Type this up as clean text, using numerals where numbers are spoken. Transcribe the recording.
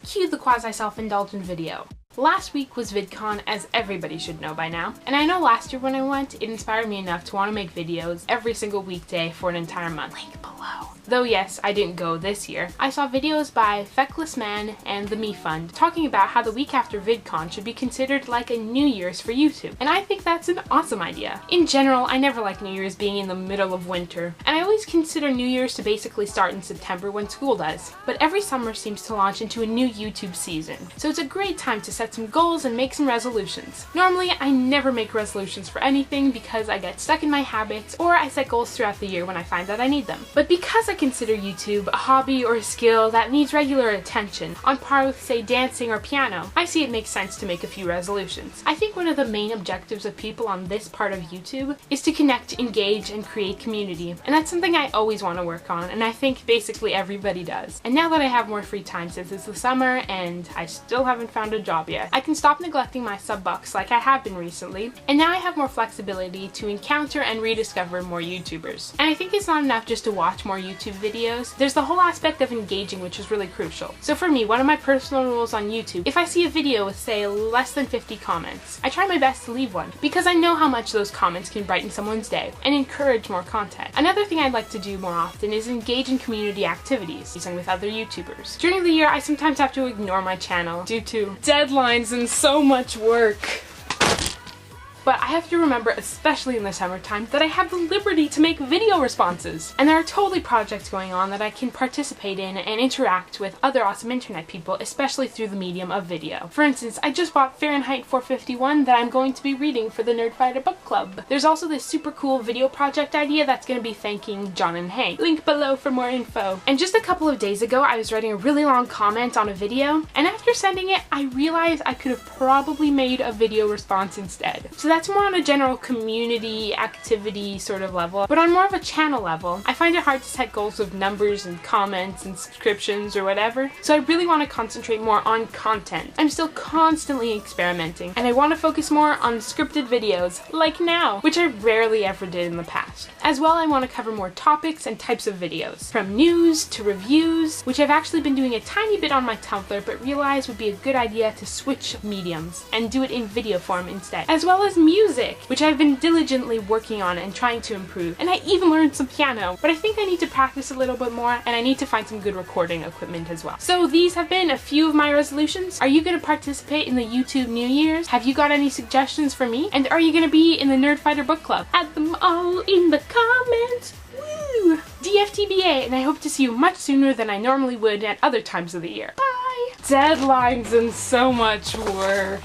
Cue the quasi-self-indulgent video. Last week was VidCon, as everybody should know by now, and I know last year when I went, it inspired me enough to want to make videos every single weekday for an entire month. Link below. Though yes, I didn't go this year. I saw videos by Fecklessman and Themefund talking about how the week after VidCon should be considered like a New Year's for YouTube, and I think that's an awesome idea. In general, I never like New Year's being in the middle of winter, and I always consider New Year's to basically start in September when school does. But every summer seems to launch into a new YouTube season, so it's a great time to set some goals and make some resolutions. Normally, I never make resolutions for anything because I get stuck in my habits, or I set goals throughout the year when I find that I need them. But because I consider YouTube a hobby or a skill that needs regular attention, on par with, say, dancing or piano, I see it makes sense to make a few resolutions. I think one of the main objectives of people on this part of YouTube is to connect, engage, and create community, and that's something I always want to work on, and I think basically everybody does. And now that I have more free time since it's the summer and I still haven't found a job yet, I can stop neglecting my sub bucks like I have been recently, and now I have more flexibility to encounter and rediscover more YouTubers. And I think it's not enough just to watch more YouTube videos. There's the whole aspect of engaging, which is really crucial. So for me, one of my personal rules on YouTube, if I see a video with, say, less than 50 comments, I try my best to leave one, because I know how much those comments can brighten someone's day and encourage more content. Another thing I'd like to do more often is engage in community activities and with other YouTubers. During the year, I sometimes have to ignore my channel due to deadlines and so much work. But I have to remember, especially in the summertime, that I have the liberty to make video responses. And there are totally projects going on that I can participate in and interact with other awesome internet people, especially through the medium of video. For instance, I just bought Fahrenheit 451 that I'm going to be reading for the Nerdfighter book club. There's also this super cool video project idea that's going to be thanking John and Hank. Link below for more info. And just a couple of days ago, I was writing a really long comment on a video, and after sending it, I realized I could have probably made a video response instead. So that's more on a general community activity sort of level, but on more of a channel level, I find it hard to set goals of numbers and comments and subscriptions or whatever, so I really want to concentrate more on content. I'm still constantly experimenting, and I want to focus more on scripted videos, like now, which I rarely ever did in the past. As well, I want to cover more topics and types of videos, from news to reviews, which I've actually been doing a tiny bit on my Tumblr, but realized would be a good idea to switch mediums and do it in video form instead. As well as music, which I've been diligently working on and trying to improve, and I even learned some piano, but I think I need to practice a little bit more, and I need to find some good recording equipment as well. So these have been a few of my resolutions. Are you going to participate in the YouTube New Year's? Have you got any suggestions for me? And are you going to be in the Nerdfighter book club? Add them all in the comments! Woo! DFTBA, and I hope to see you much sooner than I normally would at other times of the year. Bye! Deadlines and so much work.